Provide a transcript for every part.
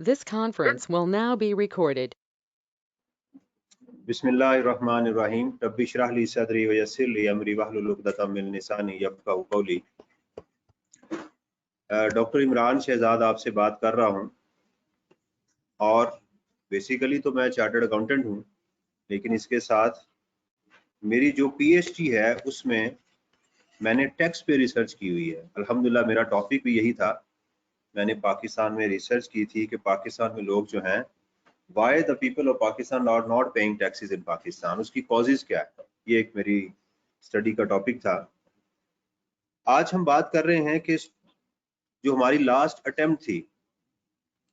This conference will now be recorded. बिस्मिल्लाहिर्रहमानिर्रहीम rabbi इश्रह ली सदरी व यस्सिर ली अमरी वहलुल उक़दतम मिन लिसानी यफ़क़हू क़ौली। डॉक्टर इमरान शहजाद आपसे बात कर रहा हूं और बेसिकली तो मैं चार्टर्ड अकाउंटेंट हूं, लेकिन इसके साथ मेरी जो पीएचडी है उसमें मैंने टैक्स पे रिसर्च की हुई है। अल्हम्दुलिल्लाह मेरा टॉपिक भी यही था। मैंने पाकिस्तान में रिसर्च की थी कि पाकिस्तान में लोग जो हैं Why the people of Pakistan are not paying taxes in Pakistan, उसकी कॉजेज क्या है, ये एक मेरी स्टडी का टॉपिक था। आज हम बात कर रहे हैं कि जो हमारी लास्ट अटेम्प्ट थी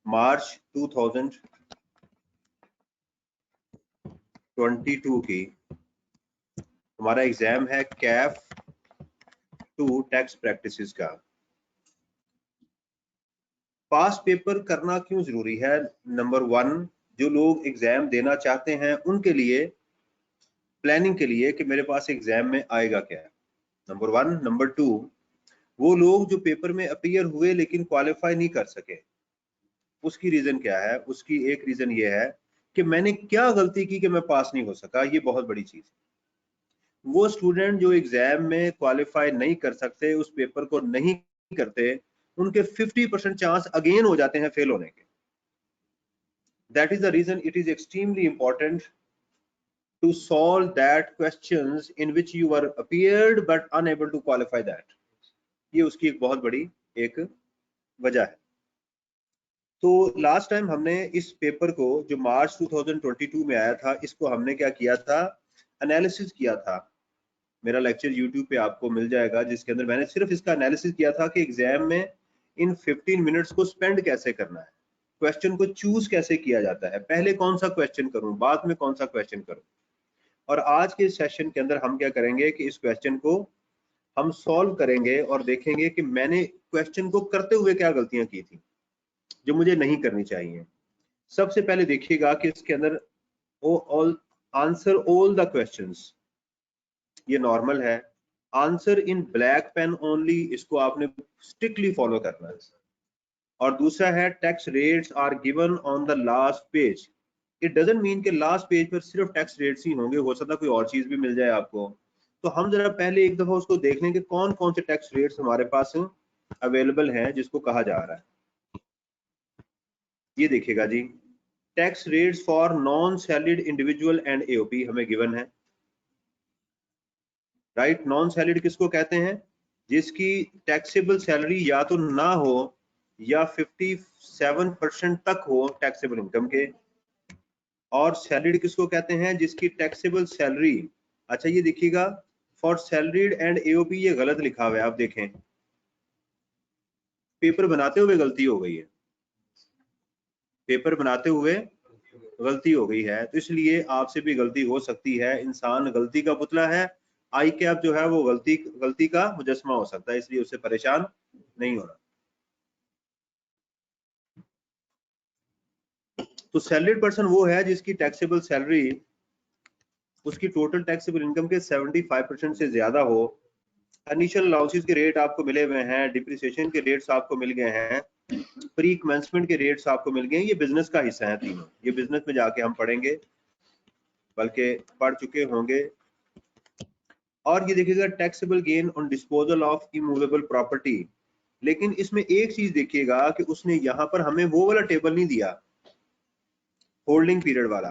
मार्च 2022 की, हमारा एग्जाम है कैफ 2 टैक्स प्रैक्टिसेस का। पास पेपर करना क्यों जरूरी है? नंबर 1, जो लोग एग्जाम देना चाहते हैं उनके लिए प्लानिंग के लिए कि मेरे पास एग्जाम में आएगा क्या है, नंबर 1। नंबर 2, वो लोग जो पेपर में अपीयर हुए लेकिन क्वालिफाई नहीं कर सके, उसकी रीजन क्या है? उसकी एक रीजन ये है कि मैंने क्या गलती की कि मैं पास नहीं हो सका। ये बहुत बड़ी चीज है। वो स्टूडेंट जो एग्जाम में क्वालिफाई नहीं कर सकते, उस पेपर को नहीं करते, उनके 50% चांस अगेन हो जाते हैं फेल होने के। That is the reason it is extremely important to solve that questions in which you were appeared but unable to qualify that. ये उसकी एक बहुत बड़ी एक वजह है। तो लास्ट टाइम हमने इस पेपर को जो मार्च 2022 में आया था, इसको हमने क्या किया था? एनालिसिस किया था। मेरा लेक्चर यूट्यूब पे आपको मिल जाएगा जिसके अंदर मैंने सिर्फ इसका एनालिसिस किया था कि एग्जाम में इन 15 मिनट्स को स्पेंड कैसे करना है, क्वेश्चन को चूज कैसे किया जाता है, पहले कौन सा क्वेश्चन करूं, बाद में कौन सा क्वेश्चन करूं। और आज के सेशन के अंदर हम क्या करेंगे कि इस क्वेश्चन को हम सॉल्व करेंगे और देखेंगे कि मैंने क्वेश्चन को करते हुए क्या गलतियां की थी जो मुझे नहीं करनी चाहिए। सबसे पहले देखिएगा कि इसके अंदर आंसर ऑल द क्वेश्चंस, ये नॉर्मल है। Answer in black pen only, इसको आपने स्ट्रिक्टली फॉलो करना है। और दूसरा है tax rates are given on the last page. It doesn't mean कि लास्ट पेज पर सिर्फ टैक्स रेट्स ही होंगे, हो सकता है कोई और चीज भी मिल जाए आपको। तो हम जरा पहले एक दफा उसको देख लें कि कौन कौन से टैक्स रेट्स हमारे पास अवेलेबल हैं जिसको कहा जा रहा है। ये देखिएगा जी, tax rates for non salaried individual and AOP हमें गिवन है। राइट, नॉन सैलरीड किसको कहते हैं? जिसकी टैक्सेबल सैलरी या तो ना हो या 57% तक हो टैक्सेबल इनकम के। और सैलरीड किसको कहते हैं? जिसकी टैक्सेबल सैलरी, अच्छा ये देखिएगा, फॉर सैलरीड एंड एओपी ये गलत लिखा हुआ है, आप देखें पेपर बनाते हुए गलती हो गई है, पेपर बनाते हुए गलती हो गई है, तो इसलिए आपसे भी गलती हो सकती है। इंसान गलती का पुतला है, आई कैप जो है वो गलती का मुजस्मा हो सकता है, इसलिए उससे परेशान नहीं होना। तो सैलरीड पर्सन वो है जिसकी टैक्सेबल सैलरी उसकी टोटल टैक्सेबल इनकम के 75% से ज्यादा हो। इनिशियल अलाउंसेस के रेट आपको मिले हुए हैं, डिप्रिसिएशन के रेट्स आपको मिल गए हैं, प्री कमेंसमेंट के रेट्स आपको मिल गए हैं। ये बिजनेस का हिस्सा है तीनों, ये बिजनेस में जाके हम पढ़ेंगे, बल्कि पढ़ चुके होंगे। और ये देखिएगा taxable gain on disposal of immovable property. लेकिन इसमें एक चीज देखिएगा कि उसने यहाँ पर हमें वो वाला टेबल नहीं दिया, होल्डिंग पीरियड वाला।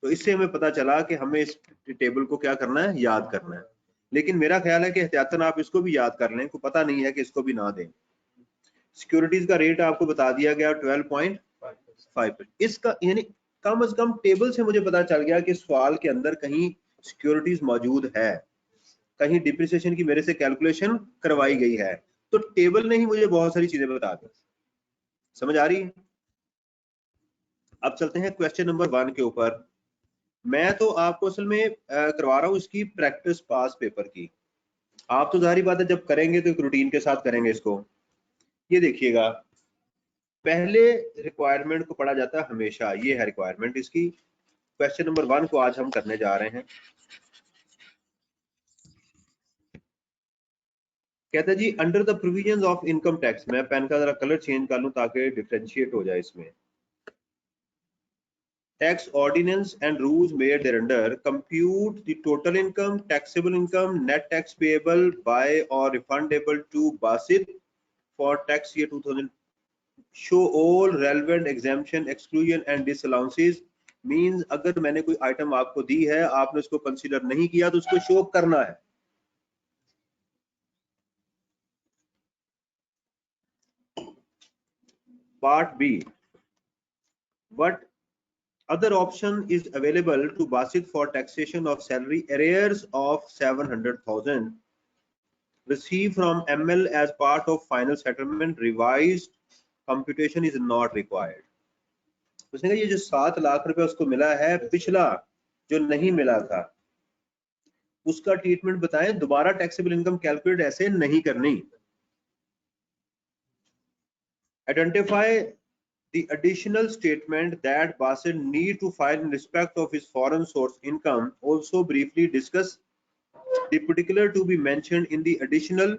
तो इससे हमें पता चला कि हमें इस टेबल को क्या करना है, याद करना है। लेकिन मेरा ख्याल है कि एहतियातन आप इसको भी याद कर लें, को पता नहीं है कि इसको भी ना दें। सिक्योरिटीज का रेट आपको बता दिया गया 12.5। इसका यानी कम से कम टेबल से मुझे पता चल गया कि सवाल के अंदर कहीं सिक्योरिटीज मौजूद है, कहीं डिप्रिसिएशन की मेरे से कैलकुलेशन करवाई गई है। तो टेबल ने ही मुझे बहुत सारी चीजें बता दी। समझ आ रही है? अब चलते हैं क्वेश्चन नंबर 1 के ऊपर। मैं तो आपको असल में करवा रहा हूं इसकी प्रैक्टिस पास पेपर की। आप तो जाहिर बात है जब करेंगे तो एक रूटीन के साथ करेंगे इसको। ये देखिएगा, पहले रिक्वायरमेंट को पढ़ा जाता है हमेशा, ये है रिक्वायरमेंट इसकी। क्वेश्चन नंबर 1 को आज हम करने जा रहे हैं। कहता है जी under the provisions of income tax, मैं पेन का जरा कलर चेंज कर लूं ताकि डिफरेंशिएट हो जाए इसमें। Tax ordinance and rules made thereunder compute the total income, taxable income, net tax payable by or refundable to Basit for tax year 2000. Show all relevant exemption, exclusion and disallowances. Means अगर मैंने कोई item आपको दी है, आपने उसको consider नहीं किया तो उसको शो करना है। Part B. What other option is available to Basit for taxation of salary arrears of 700,000 received from ML as part of final settlement? Revised computation is not required. उसने कहा ये जो 7 लाख रुपए उसको मिला है, पिछला जो नहीं मिला था उसका ट्रीटमेंट बताएं, दोबारा टैक्सेबल इनकम कैलकुलेट ऐसे नहीं करनी। Identify the additional statement that Basit need to file in respect of his foreign source income. Also briefly discuss the particular to be mentioned in the additional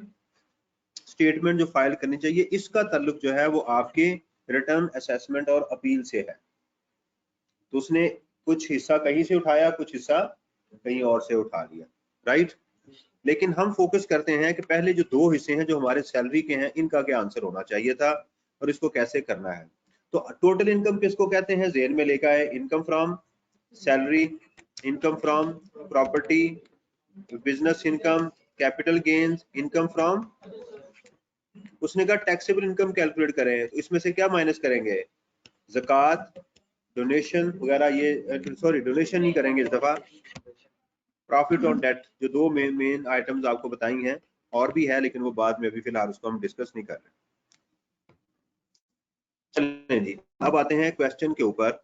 statement जो file करनी चाहिए। इसका ताल्लुक जो है वो आपके रिटर्न असेसमेंट और अपील से है। तो उसने कुछ हिस्सा कहीं से उठाया, कुछ हिस्सा कहीं और से उठा लिया, राइट। लेकिन हम फोकस करते हैं कि पहले जो 2 हिस्से हैं जो हमारे सैलरी के हैं, इनका क्या आंसर होना चाहिए था और इसको कैसे करना है। तो टोटल इनकम किसको कहते हैं, जेन में लेकर आए, income from salary, income from property, business income, capital gains, income from. उसने कहा टैक्सेबल इनकम कैलकुलेट करें, तो इसमें से क्या माइनस करेंगे, ज़कात, डोनेशन वगैरह, ये सॉरी डोनेशन ही करेंगे इस दफा, प्रॉफिट और डेट, जो 2 मेन आइटम्स आपको बताई हैं, और भी है लेकिन वो बाद में, अभी फिलहाल उसको हम डिस्कस नहीं कर रहे। चलें जी, अब आते हैं क्वेश्चन के ऊपर।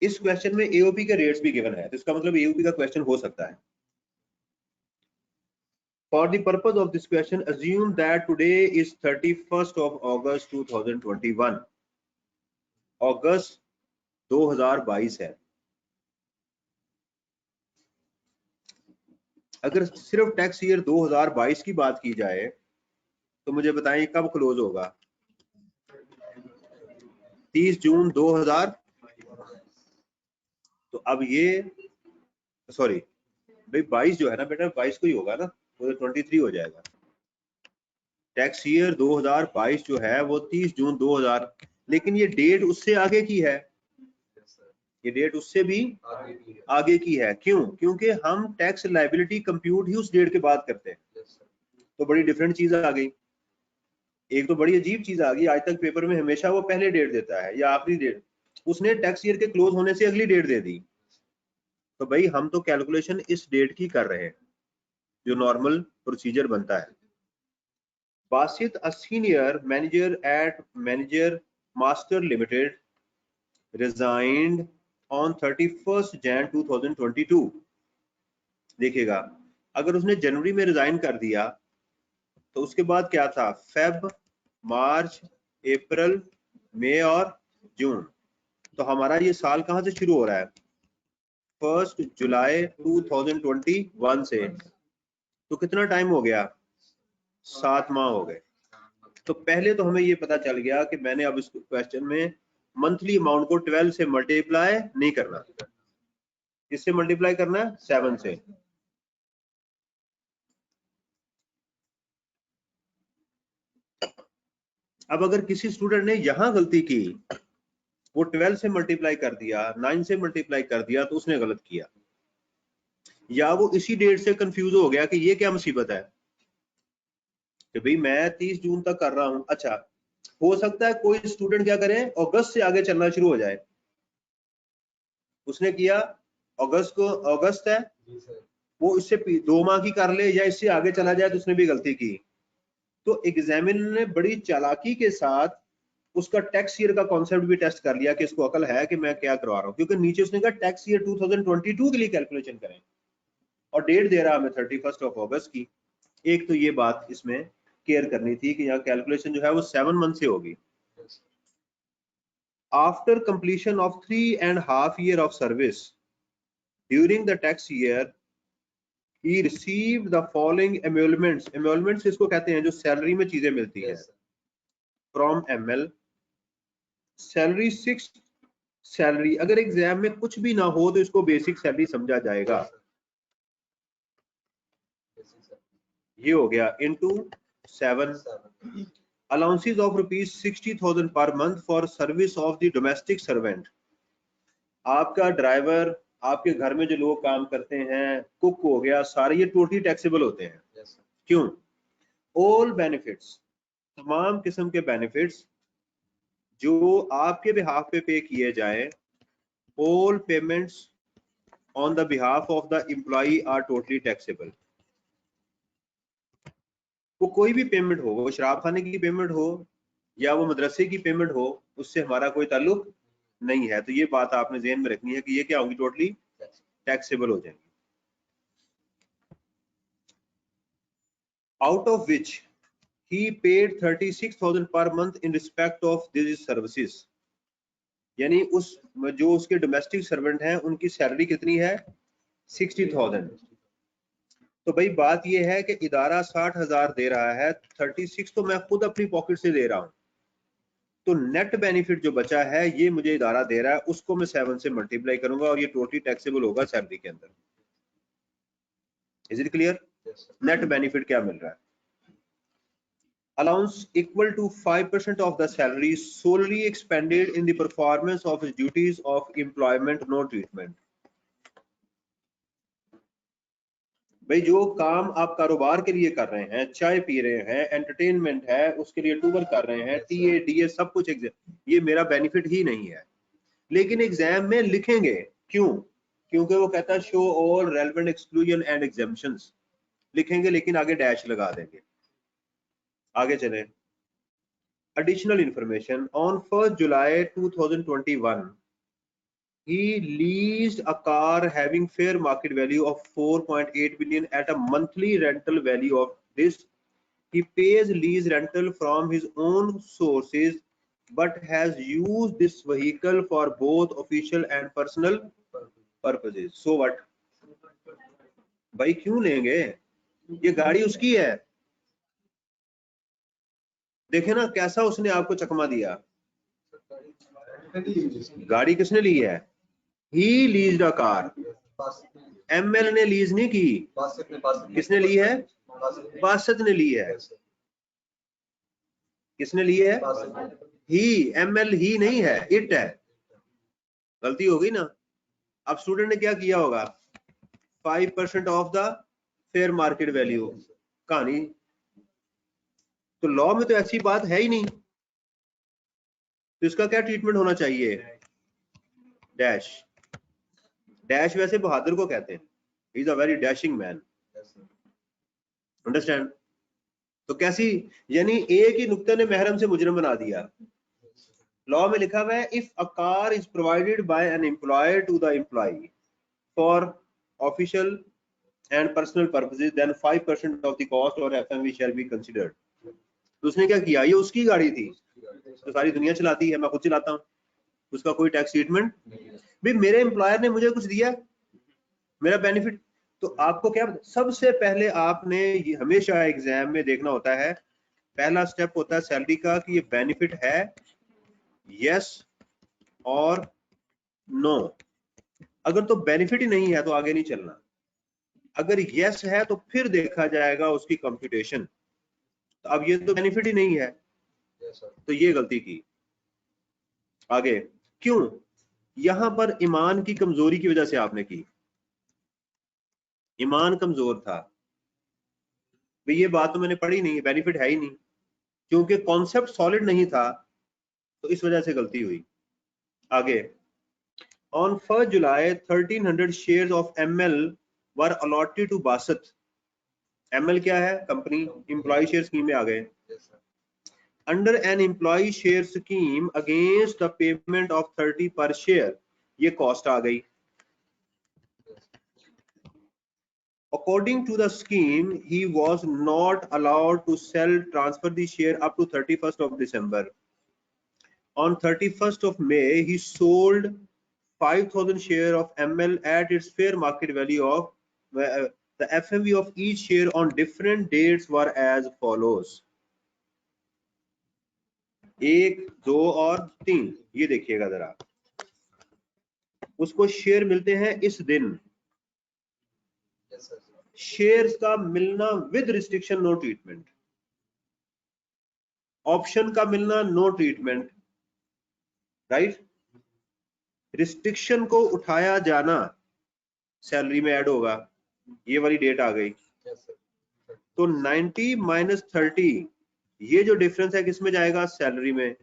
इस क्वेश्चन में एओपी के रेट्स भी गिवन है, तो इसका मतलब एओपी का क्वेश्चन हो सकता है। For the purpose of this question, assume that today is 31st of August 2021. अगस्त 2022 है। अगर सिर्फ टैक्स ईयर 2022 की बात की जाए तो मुझे बताएं कब क्लोज होगा, 30 जून 2000। तो अब ये सॉरी भाई 22 जो है ना बेटा, 22 को ही होगा ना, वो तो 23 हो जाएगा। टैक्स ईयर 2022 जो है वो 30 जून 2000, लेकिन ये डेट उससे आगे की है, ये डेट उससे भी आगे की है। क्यों? क्योंकि हम टैक्स लायबिलिटी कंप्यूट ही उस डेट के बाद करते हैं। तो बड़ी डिफरेंट चीज आ गई, एक तो बड़ी अजीब चीज आ गई, आज तक पेपर में हमेशा वो पहले डेट देता है या आखिरी डेट, उसने टैक्स ईयर के क्लोज होने से अगली डेट दे दी। तो भाई हम तो कैलकुलेशन इस डेट की कर रहे हैं जो नॉर्मल प्रोसीजर बनता है। Basit a senior manager at manager master limited resigned on 31st Jan 2022। देखिएगा, अगर उसने जनवरी में रिजाइन कर दिया तो उसके बाद क्या था, फेब, मार्च, अप्रैल, मई और जून। तो हमारा ये साल कहां से शुरू हो रहा है, 1 जुलाई 2021 से। तो कितना टाइम हो गया, 7 माह हो गए। तो पहले तो हमें ये पता चल गया कि मैंने अब इस क्वेश्चन में मंथली अमाउंट को 12 से मल्टीप्लाई नहीं करना, किससे मल्टीप्लाई करना है, 7 से। अब अगर किसी स्टूडेंट ने यहां गलती की, वो 12 से मल्टीप्लाई कर दिया, 9 से मल्टीप्लाई कर दिया, तो उसने गलत किया। या वो इसी डेट से कंफ्यूज हो गया कि ये क्या मुसीबत है कि भाई मैं 30 जून तक कर रहा हूं। अच्छा, हो सकता है कोई स्टूडेंट क्या करे, अगस्त से आगे चलना शुरू हो जाए। उसने किया अगस्त को, अगस्त है, वो इससे 2 माह की कर ले या इससे आगे चला जाए, तो उसने भी गलती की। तो एग्जामिनर ने बड़ी चालाकी के साथ उसका टैक्स ईयर का कॉन्सेप्ट भी टेस्ट कर लिया कि इसको अकल है कि मैं क्या करवा रहा हूँ, क्योंकि नीचे उसने कहा टैक्स ईयर 2022 के लिए कैलकुलेशन करें और डेट दे रहा हमें 31st of August की। एक तो ये बात इसमें केयर करनी थी कि यहाँ कैलकुलेशन जो है वो 7 मंथ से होगी। After completion of 3.5 years of service during the tax year he received the following emoluments. Emoluments इसको कहते हैं जो सैलरी में चीजें मिलती हैं. From ML salary 6 salary. अगर एग्जाम में कुछ भी ना हो तो इसको बेसिक सैलरी समझा जाएगा. ये हो गया into 7. Allowances of rupees 60,000 per month for service of the domestic servant. आपका ड्राइवर, आपके घर में जो लोग काम करते हैं, कुक हो गया, सारे ये टोटली टैक्सेबल होते हैं. क्यों? ऑल बेनिफिट्स, तमाम किस्म के बेनिफिट्स जो आपके बिहाफ पे किए जाए, all payments on the behalf of the employee are totally taxable. वो कोई भी पेमेंट हो, वो शराब खाने की पेमेंट हो या वो मदरसे की पेमेंट हो, उससे हमारा कोई ताल्लुक नहीं है. तो ये बात आपने ज़हन में रखनी है कि ये क्या होगी, टोटली टैक्सेबल हो जाएंगी. Out of which he paid 36,000 per month in respect of this services. यानी उस जो उसके डोमेस्टिक सर्वेंट हैं उनकी सैलरी कितनी है, 60,000. तो भाई बात यह है कि इदारा 60,000 दे रहा है, 36 तो मैं खुद अपनी पॉकेट से दे रहा हूं. तो नेट बेनिफिट जो बचा है ये मुझे इदारा दे रहा है, उसको मैं 7 से मल्टीप्लाई करूंगा और ये टोटली टैक्सेबल होगा सैलरी के अंदर. Is it clear? Net benefit क्या मिल रहा है? Allowance equal to 5% of the salary solely expended in the performance of his duties of employment, no treatment. भाई जो काम आप कारोबार के लिए कर रहे हैं, चाय पी रहे हैं, एंटरटेनमेंट है, उसके लिए टूर कर रहे हैं, टीए डीए सब कुछ, ये मेरा बेनिफिट ही नहीं है. लेकिन एग्जाम में लिखेंगे. क्यों? क्योंकि वो कहता है show all relevant exclusion and exemptions. लिखेंगे लेकिन आगे डैश लगा देंगे. आगे चले. Additional information. On 1st July 2021, he leased a car having fair market value of 4.8 billion at a monthly rental value of this. He pays lease rental from his own sources but has used this vehicle for both official and personal purposes. So what? भाई क्यों लेंगे? ये गाड़ी उसकी है. देखे ना कैसा उसने आपको चकमा दिया. गाड़ी किसने ली है? ही लीज्ड अ कार. एमएल ने लीज नहीं की. किसने ली है? बासत ने ली है. किसने ली है? ही. एमएल ही नहीं है, इट है. गलती हो गई ना. अब स्टूडेंट ने क्या किया होगा? 5% of the fair market value. कहानी तो लॉ में तो ऐसी बात है ही नहीं. तो इसका क्या ट्रीटमेंट होना चाहिए? डैश. डैश वैसे बहादुर को कहते हैं. He is a very dashing man. Understand? तो कैसी, यानी एक ही नुक्ते ने महरम से मुजरम बना दिया. लॉ में लिखा हुआ है if a car is provided by an employer to the employee for official and personal purposes then 5% of the cost और एफएमवी शैल बी कंसीडर्ड. तो उसने क्या किया? ये उसकी गाड़ी थी, तो सारी दुनिया चलाती है, मैं खुद चलाता हूँ, उसका कोई टैक्स ट्रीटमेंट भी. मेरे एम्प्लॉयर ने मुझे कुछ दिया, मेरा बेनिफिट. तो आपको क्या, सबसे पहले आपने ये हमेशा एग्जाम में देखना होता है, पहला स्टेप होता है सैलरी का कि ये बेनिफिट है यस और नो. अगर तो बेनिफिट ही नहीं है तो आगे नहीं चलना. अगर यस है तो फिर देखा जाएगा उसकी कंप्यूटेशन. तो अब ये तो बेनिफिट ही नहीं है, तो ये गलती की. आगे क्यों? यहां पर ईमान की कमजोरी की वजह से आपने की. ईमान कमजोर था भाई, ये बात तो मैंने पढ़ी नहीं, बेनिफिट है ही नहीं, क्योंकि कॉन्सेप्ट सॉलिड नहीं था, तो इस वजह से गलती हुई. आगे. On 1st July 1300 shares of ML were allotted to बासत. एमएल क्या है? कंपनी. एम्प्लॉय शेयर स्कीम में आ गए. Under an employ share scheme against the payment of 30 पर शेयर, ये कॉस्ट आ गई. According to the scheme, he was not allowed to transfer the share up to 31st of December. On 31st of May, he sold 5,000 share of ML at its fair market value of The FMV of each share on different dates were as follows. 1, 2 और 3, ये देखिएगा जरा, उसको share मिलते हैं इस दिन। Shares का मिलना with restriction no treatment, option का मिलना नो ट्रीटमेंट, राइट। रिस्ट्रिक्शन को उठाया जाना सैलरी में ऐड होगा, ये वाली डेट आ गई। तो 90 माइनस 30, ये जो डिफरेंस है किसमें जाएगा, सैलरी में।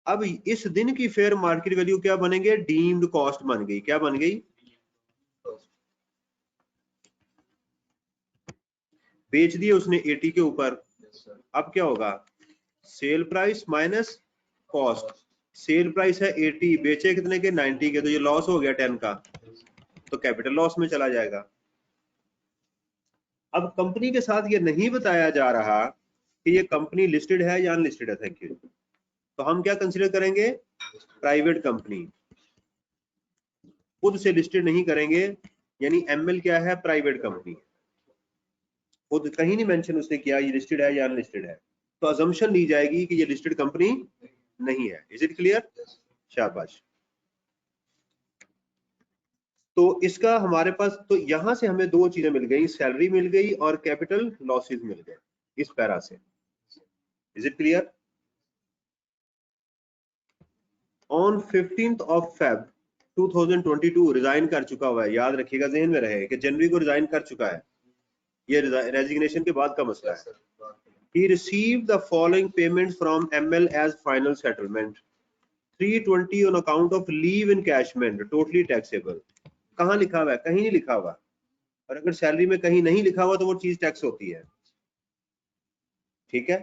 अब इस दिन की फेयर मार्केट वैल्यू क्या बनेंगे, डीम्ड कॉस्ट बन गई। क्या बन गई, बेच दिए उसने 80 के ऊपर। अब क्या होगा, sale price minus cost. Sale price है 80, बेचे कितने के, 90 के, तो ये लॉस हो गया 10 का, तो कैपिटल लॉस में चला जाएगा। अब कंपनी के साथ ये नहीं बताया जा रहा कि ये कंपनी लिस्टेड है या अनलिस्टेड है, थैंक यू, तो हम क्या कंसीडर करेंगे, प्राइवेट कंपनी, खुद से लिस्टेड नहीं करेंगे, यानी एमएल क्या है, प्राइवेट कंपनी, खुद कहीं नहीं मेंशन उसने किया ये लिस्टेड है या अनलिस्टेड है, तो अजम्पशन ली जाएगी कि ये लिस्टेड कंपनी नहीं है। इज इट क्लियर, शाबाश। तो इसका हमारे पास, तो यहां से हमें दो चीजें मिल गई, सैलरी मिल गई और कैपिटल लॉसेस मिल गए इस पैरा से। Is it clear. On 15th of Feb 2022 resign कर चुका हुआ है, याद रखिएगा, जहन में रहे कि जनवरी को रिजाइन कर चुका है, ये रेजिग्नेशन के बाद का मसला है। He received the following payments from ML as final settlement. 320 on account of leave encashment, totally taxable. कहाँ लिखा हुआ है, कहीं नहीं लिखा हुआ, और अगर सैलरी में कहीं नहीं लिखा हुआ तो वो चीज टैक्स होती है, ठीक है।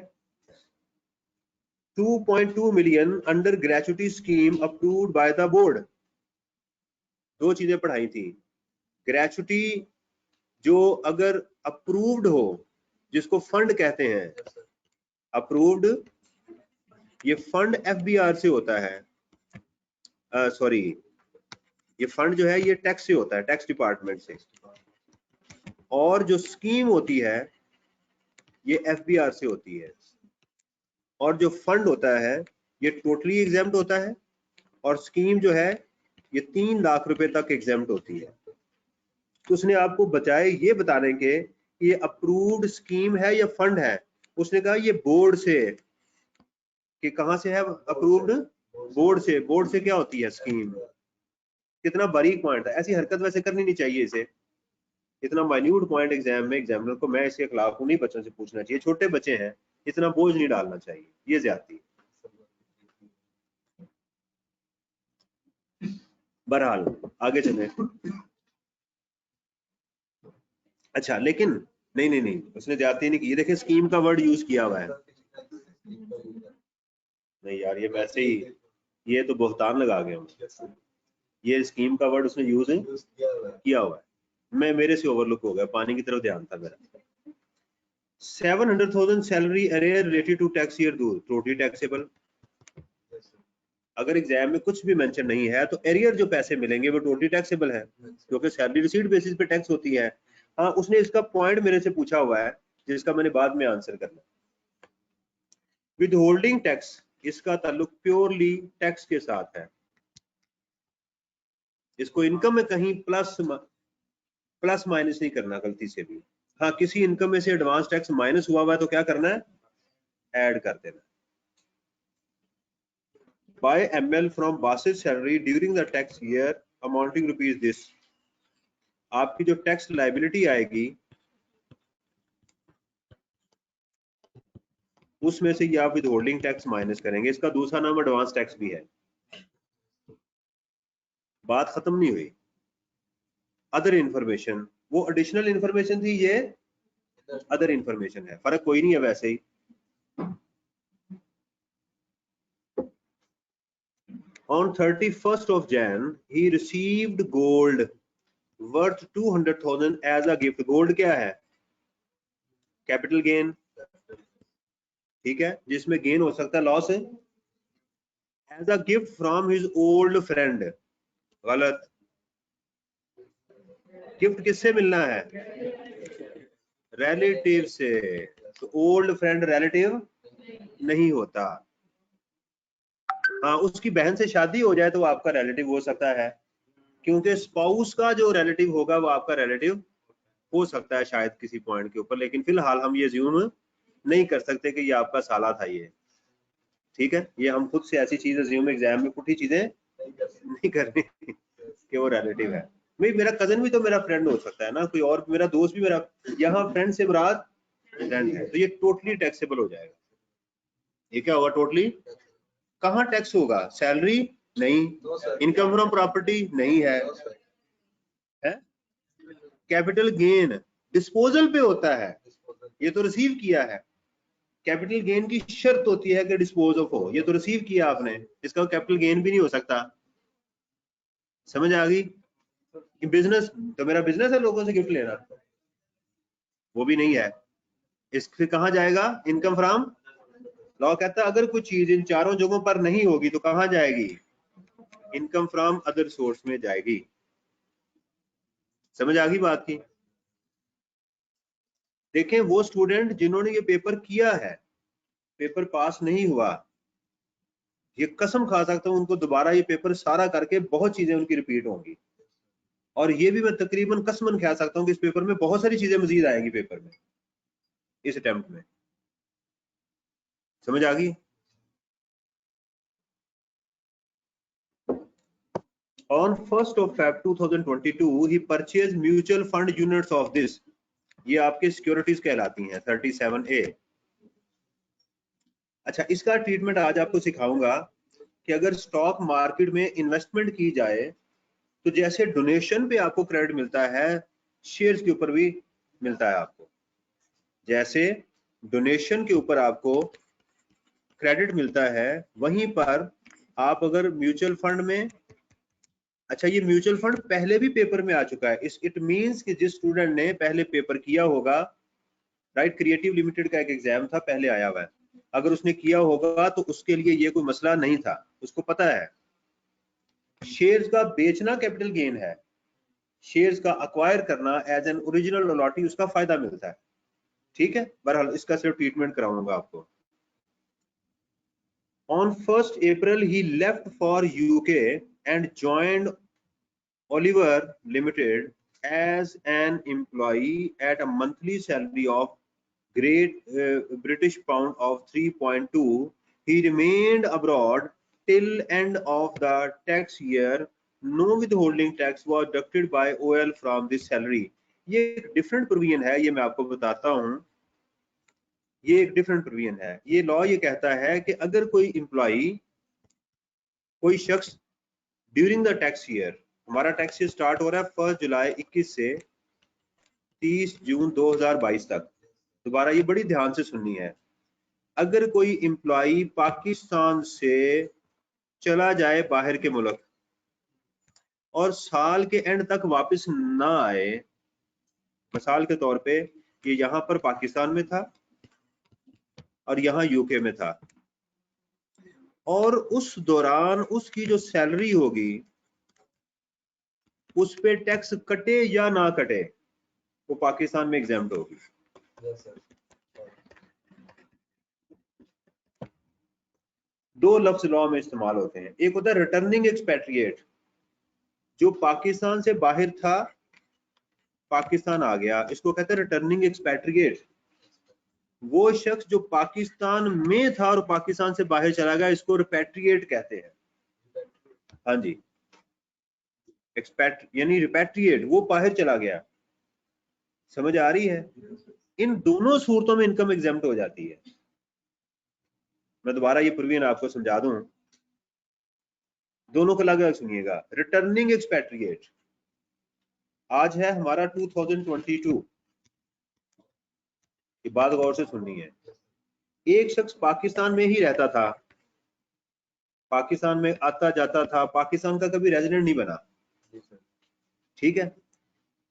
2.2 million under gratuity scheme approved by the board. दो चीजें पढ़ाई थी, ग्रेचुटी जो अगर अप्रूव्ड हो, जिसको फंड कहते हैं, अप्रूव्ड, ये फंड एफबीआर से होता है, सॉरी, ये फंड जो है ये टैक्स से होता है, टैक्स डिपार्टमेंट से, और जो स्कीम होती है ये एफबीआर से होती है, और जो फंड होता है ये टोटली एग्जेम्प्ट होता है, और स्कीम जो है ये 3 लाख रुपए तक एग्जेम्प्ट होती है। तो उसने आपको बचाए ये बताने के ये अप्रूव्ड स्कीम है या फंड है, उसने कहा ये बोर्ड से, कि कहां से है अप्रूव्ड, बोर्ड से। बोर्ड से क्या होती है, स्कीम। कितना बारीक पॉइंट है, ऐसी हरकत वैसे करनी नहीं चाहिए इसे, इतना माइन्यूट पॉइंट एग्जाम में एग्जामिनर को, मैं इसके खिलाफ हूं, नहीं बच्चों से पूछना चाहिए, छोटे बच्चे हैं, इतना बोझ नहीं डालना चाहिए, ये ज्यादती। बहरहाल आगे चले। अच्छा, लेकिन नहीं नहीं नहीं, उसने ज्यादती नहीं की, ये देखिए स्कीम का वर्ड यूज किया हुआ है। नहीं यार, ये वैसे ही, ये तो बहुतान लगा गए हम, ये स्कीम का वर्ड उसने यूज किया हुआ है, मैं मेरे से ओवरलुक हो गया, पानी की तरफ ध्यान था मेरा। 700,000 salary arrear related to tax year 2, totally taxable. अगर एग्जाम में कुछ भी मेंशन नहीं है तो एरियर जो पैसे मिलेंगे वो टोटली टैक्सेबल है, क्योंकि सैलरी रिसीट बेसिस पे टैक्स होती है। हाँ, उसने इसका पॉइंट मेरे से पूछा हुआ है जिसका मैंने बाद में आंसर करना। विद होल्डिंग टैक्स, इसका ताल्लुक प्योरली टैक्स के साथ है, इसको इनकम में कहीं प्लस माइनस नहीं करना गलती से भी। हाँ, किसी इनकम में से एडवांस टैक्स माइनस हुआ है तो क्या करना है, ऐड कर देना। By ML from Basis salary during the tax year amounting rupees this, आपकी जो टैक्स लाइबिलिटी आएगी उसमें से ये आप विद होल्डिंग टैक्स माइनस करेंगे, इसका दूसरा नाम एडवांस टैक्स भी है। बात खत्म नहीं हुई। अदर इंफॉर्मेशन, वो एडिशनल इंफॉर्मेशन थी, ये अदर इंफॉर्मेशन है, फर्क कोई नहीं है वैसे ही। On 31st of Jan, he received gold worth 200,000 as a gift. Gold क्या है, कैपिटल गेन, ठीक है, जिसमें गेन हो सकता है, लॉस है। As a gift from his old friend, गलत, गिफ्ट किससे मिलना है? रिलेटिव से। तो ओल्ड फ्रेंड रिलेटिव नहीं होता। हाँ, उसकी बहन से शादी हो जाए तो वो आपका रिलेटिव हो सकता है, क्योंकि स्पाउस का जो रिलेटिव होगा वो आपका रिलेटिव हो सकता है शायद किसी पॉइंट के ऊपर, लेकिन फिलहाल हम ये ज्यूम नहीं कर सकते कि ये आपका साला था ये। ठीक है, ये हम खुद से ऐसी चीजें ज्यूम एग्जाम में पुठी चीजें नहीं करनी कि वो रिलेटिव है। भाई मेरा कजन भी तो मेरा फ्रेंड हो सकता है ना, कोई और मेरा दोस्त भी मेरा, यहाँ फ्रेंड से मुराद फ्रेंड है, तो ये टोटली टैक्सेबल हो जाएगा। ये क्या होगा टोटली? कहाँ टैक्स होगा? सैलरी नहीं, इनकम फ्रॉम प्रॉपर्टी नहीं है, कैपिटल गेन डिस्पोजल पे होता है, ये तो रिसीव किया है। कैपिटल गेन की शर्त होती है कि डिस्पोज ऑफ हो, ये तो रिसीव किया आपने, इसका कैपिटल गेन भी नहीं हो सकता। समझ आ गई? बिजनेस तो मेरा बिजनेस है लोगों से गिफ्ट लेना, वो भी नहीं है। इससे कहाँ जाएगा? Income from. लॉ कहता है अगर कोई चीज इन चारों जगहों पर नहीं होगी तो कहाँ जाएगी? इनकम फ्रॉम अदर सोर्स में जाएगी। समझ आ गई बात की? देखें वो स्टूडेंट जिन्होंने ये पेपर किया है, पेपर पास नहीं हुआ, ये कसम खा सकता हूं उनको दोबारा ये पेपर सारा करके बहुत चीजें उनकी रिपीट होंगी, और ये भी मैं तकरीबन कसमन खा सकता हूँ कि इस पेपर में बहुत सारी चीजें मजीद आएंगी पेपर में, इस अटेम्प्ट में। समझ आ गई? On 1st of Feb 2022 he purchased mutual fund units of this, ये आपके सिक्योरिटीज कहलाती हैं 37A। अच्छा, इसका ट्रीटमेंट आज आपको सिखाऊंगा कि अगर स्टॉक मार्केट में इन्वेस्टमेंट की जाए तो जैसे डोनेशन पे आपको क्रेडिट मिलता है, शेयर्स के ऊपर भी मिलता है आपको। जैसे डोनेशन के ऊपर आपको क्रेडिट मिलता है, वहीं पर आप अगर म्यूचुअल फंड में, अच्छा ये म्यूचुअल फंड पहले भी पेपर में आ चुका है, इस इट मींस कि जिस स्टूडेंट ने पहले पेपर किया होगा, राइट, क्रिएटिव लिमिटेड का एक एग्जाम था पहले आया हुआ है, अगर उसने किया होगा तो उसके लिए ये कोई मसला नहीं था, उसको पता है शेयर्स का बेचना कैपिटल गेन है, शेयर्स का अक्वायर करना एज एन ओरिजिनल लॉटी उसका फायदा मिलता है। ठीक है, बहरहाल इसका सिर्फ ट्रीटमेंट कराऊंगा आपको। On 1st April he left for UK and joined Oliver Limited as an employee at a monthly salary of Great British pound of 3.2. He remained abroad till end of the tax year. No withholding tax was deducted by OL from this salary. ये एक different provision है, ये मैं आपको बताता हूँ। ये एक डिफरेंट प्रोविजन है। ये लॉ ये कहता है कि अगर कोई एम्प्लॉई, कोई शख्स ड्यूरिंग द टैक्स ईयर, हमारा टैक्स ईयर स्टार्ट हो रहा है 1 जुलाई 21 से 30 जून 2022 तक, दोबारा ये बड़ी ध्यान से सुननी है। अगर कोई एम्प्लॉई पाकिस्तान से चला जाए बाहर के मुल्क और साल के एंड तक वापस ना आए, मिसाल के तौर पे ये यहाँ पर पाकिस्तान में था और यहाँ यूके में था, और उस दौरान उसकी जो सैलरी होगी उस पे टैक्स कटे या ना कटे, वो पाकिस्तान में एग्जाम्प्ट होगी। दो लफ्ज लॉ में इस्तेमाल होते हैं, एक होता है रिटर्निंग एक्सपैट्रिएट, जो पाकिस्तान से बाहर था पाकिस्तान आ गया, इसको कहते हैं रिटर्निंग एक्सपैट्रिएट। वो शख्स जो पाकिस्तान में था और पाकिस्तान से बाहर चला गया, इसको रिपैट्रिएट कहते हैं। हाँ जी, एक्सपैट यानी रिपैट्रिएट, वो बाहर चला गया। समझ आ रही है? इन दोनों सूरतों में इनकम एग्जाम्प्ट हो जाती है। मैं दोबारा ये प्रोविजन आपको समझा दूं, दोनों को अलग अलग सुनिएगा। रिटर्निंग एक्सपैट्रिएट, आज है हमारा 2022, ये बात गौर से सुननी है। एक शख्स पाकिस्तान में ही रहता था, पाकिस्तान में आता जाता था, पाकिस्तान का कभी रेजिडेंट नहीं बना, ठीक है,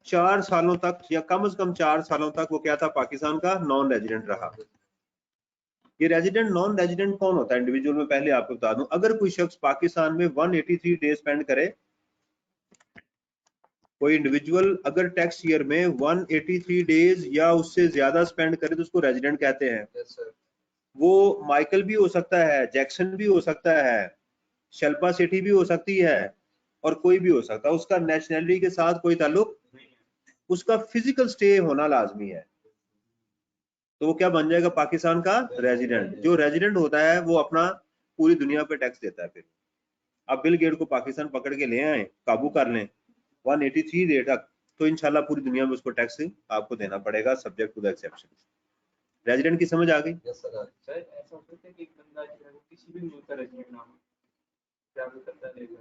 4 सालों तक या कम से कम 4 सालों तक वो क्या था, पाकिस्तान का नॉन रेजिडेंट रहा। ये रेजिडेंट नॉन रेजिडेंट कौन होता है इंडिविजुअल में, पहले आपको बता दूं, अगर कोई शख्स पाकिस्तान में 183 डेज स्पेंड करे कोई इंडिविजुअल अगर टैक्स ईयर में 183 डेज या उससे ज्यादा स्पेंड करे तो उसको रेजिडेंट कहते हैं। वो माइकल भी हो सकता है, जैक्सन भी हो सकता है, शिल्पा शेट्टी भी हो सकती है, और कोई भी हो सकता है। उसका नेशनैलिटी के साथ कोई ताल्लुक, उसका फिजिकल स्टे होना लाजमी है। तो वो क्या बन जाएगा? पाकिस्तान का रेजिडेंट। जो रेजिडेंट होता है वो अपना पूरी दुनिया पे टैक्स देता है। फिर आप बिल गेट को पाकिस्तान पकड़ के ले आए, काबू कर लें 183 डे तक, तो इंशाल्लाह पूरी दुनिया में उसको टैक्स आपको देना पड़ेगा, subject to the exception. Resident की समझ आ गई? सर ऐसा होता है कि एक बंदा जो है वो किसी भी मुल्क का रेजिडेंट ना हो, ट्रैवल करता रहेगा,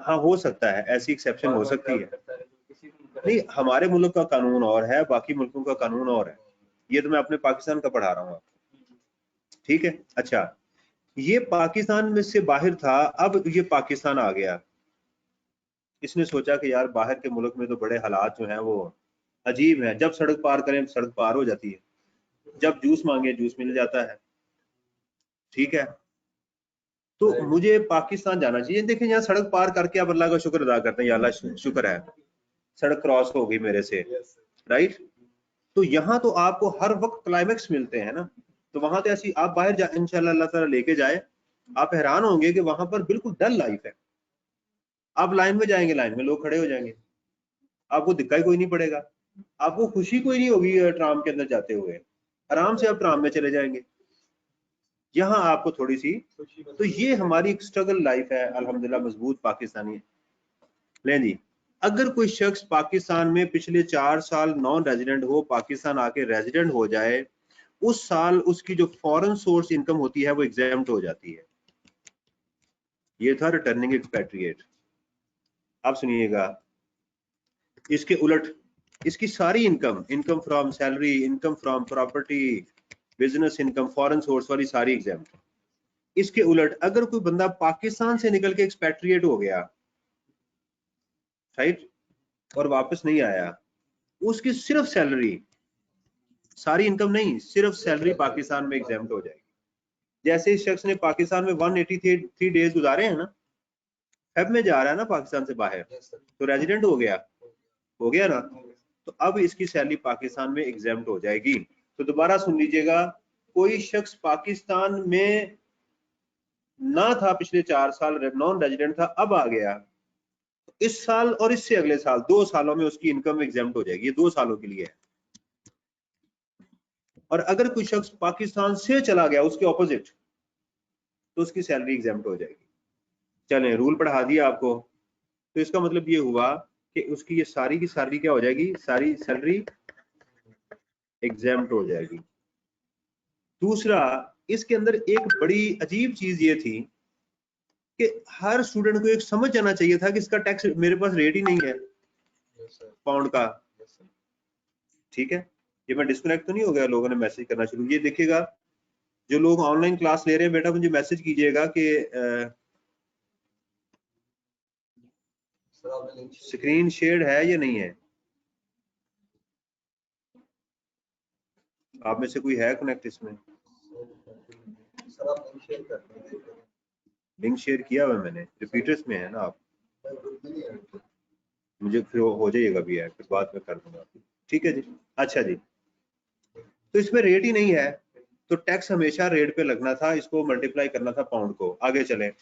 हाँ हो सकता है, ऐसी एक्सेप्शन हो सकती है। नहीं, हमारे मुल्क का कानून और है, बाकी मुल्कों का कानून और है। ये तो मैं अपने पाकिस्तान का पढ़ा रहा हूँ आपको, ठीक है। अच्छा, ये पाकिस्तान में से बाहर था, अब ये पाकिस्तान आ गया। इसने सोचा कि यार बाहर के मुल्क में तो बड़े हालात जो हैं वो अजीब हैं। जब सड़क पार करें सड़क पार हो जाती है, जब जूस मांगे जूस मिल जाता है, ठीक है। तो मुझे पाकिस्तान जाना चाहिए। देखें यहाँ सड़क पार करके अब अल्लाह का शुक्र अदा करते हैं, या अल्लाह शुक्र है सड़क क्रॉस हो गई मेरे से, राइट। तो यहाँ तो आपको हर वक्त क्लाइमेक्स मिलते हैं ना, तो वहां तो ऐसी आप बाहर इंशाल्लाह अल्लाह ताला लेके जाए, आप हैरान होंगे कि वहां पर बिल्कुल डल लाइफ है। आप लाइन में जाएंगे, लाइन में लोग खड़े हो जाएंगे, आपको दिक्कत ही कोई नहीं पड़ेगा, आपको खुशी कोई नहीं होगी ट्राम के अंदर जाते हुए, आराम से आप ट्राम में चले जाएंगे। यहाँ आपको थोड़ी सी, तो ये हमारी स्ट्रगल लाइफ है। अल्हम्दुलिल्लाह मजबूत पाकिस्तानी है। लें जी, अगर कोई शख्स पाकिस्तान में पिछले 4 साल नॉन रेजिडेंट हो, पाकिस्तान आके रेजिडेंट हो जाए, उस साल उसकी जो फॉरेन सोर्स इनकम होती है वो एग्जेम्प्ट हो जाती है। ये था रिटर्निंग एक्सपैट्रिएट। आप सुनिएगा, इसके उलट इसकी सारी income, income from salary, income from property, business income, foreign source वाली सारी एग्जेम्प्ट। इसके उलट अगर कोई बंदा पाकिस्तान से निकल के एक्सपैट्रिएट हो गया, राइट, और वापस नहीं आया, उसकी सिर्फ सैलरी, सारी इनकम नहीं, सिर्फ सैलरी पाकिस्तान में एग्जेम्प्ट हो जाएगी। जैसे इस शख्स ने पाकिस्तान में 183 डेज गुजारे हैं ना, फेब में जा रहा है ना पाकिस्तान से बाहर, तो रेजिडेंट हो गया ना, तो अब इसकी सैलरी पाकिस्तान में एग्जेम्प्ट हो जाएगी। तो दोबारा सुन लीजिएगा, कोई शख्स पाकिस्तान में ना था पिछले 4 साल, नॉन रेजिडेंट था, अब आ गया, तो इस साल और इससे अगले साल 2 सालों में उसकी इनकम एग्जेम्प्ट हो जाएगी। ये 2 सालों के लिए है। और अगर कोई शख्स पाकिस्तान से चला गया उसके ऑपोजिट, तो उसकी सैलरी एग्जेम्प्ट हो जाएगी। चलें, रूल पढ़ा दिया आपको। तो इसका मतलब ये हुआ कि उसकी ये सारी की सारी क्या हो जाएगी? सारी सैलरी एग्जेम्प्ट हो जाएगी। दूसरा, इसके अंदर एक बड़ी अजीब चीज ये थी कि हर स्टूडेंट को एक समझ जाना चाहिए था कि इसका टैक्स, मेरे पास रेट ही नहीं है पाउंड का, ठीक है। ये मैं डिस्कनेक्ट तो नहीं हो गया? लोगों ने मैसेज करना शुरू, ये देखिएगा जो लोग ऑनलाइन क्लास ले रहे हैं, बेटा मुझे मैसेज कीजिएगा कि स्क्रीन शेयर है या नहीं है। आप में से कोई है कनेक्ट इसमें? लिंक शेयर किया हुआ मैंने, रिपीटर्स में है ना आप, मुझे फिर हो जाइएगा भी है, फिर बाद में कर दूंगा, ठीक है जी। अच्छा जी, तो इसमें रेट ही नहीं है, तो टैक्स हमेशा रेट पे लगना था, इसको मल्टीप्लाई करना था पाउंड को। आगे चलें,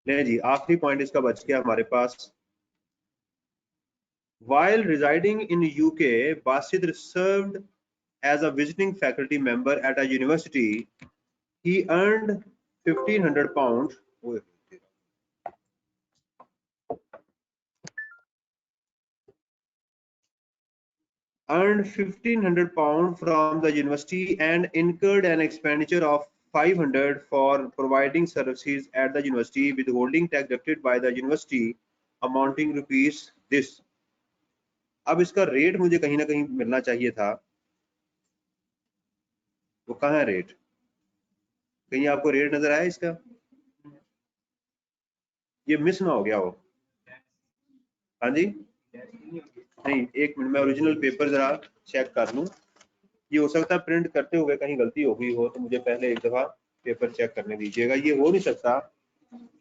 नहीं जी, आखिरी पॉइंट इसका बच गया हमारे पास। While residing in UK, Basit served as a visiting faculty member at a university. He earned £1,500. Earned £1,500 from the university and incurred an expenditure of 500 for providing services at the university, withholding tax deducted by the university amounting rupees this. अब इसका rate मुझे कहीं ना कहीं मिलना चाहिए था, वो कहाँ है रेट? कहीं आपको रेट नजर आया इसका? ये मिस ना हो गया हो? हाँ जी, नहीं, एक मिनट, मैं ओरिजिनल पेपर जरा चेक कर लूं। ये हो सकता है प्रिंट करते हुए कहीं गलती हो गई हो, तो मुझे पहले एक दफा पेपर चेक करने दीजिएगा। ये हो नहीं सकता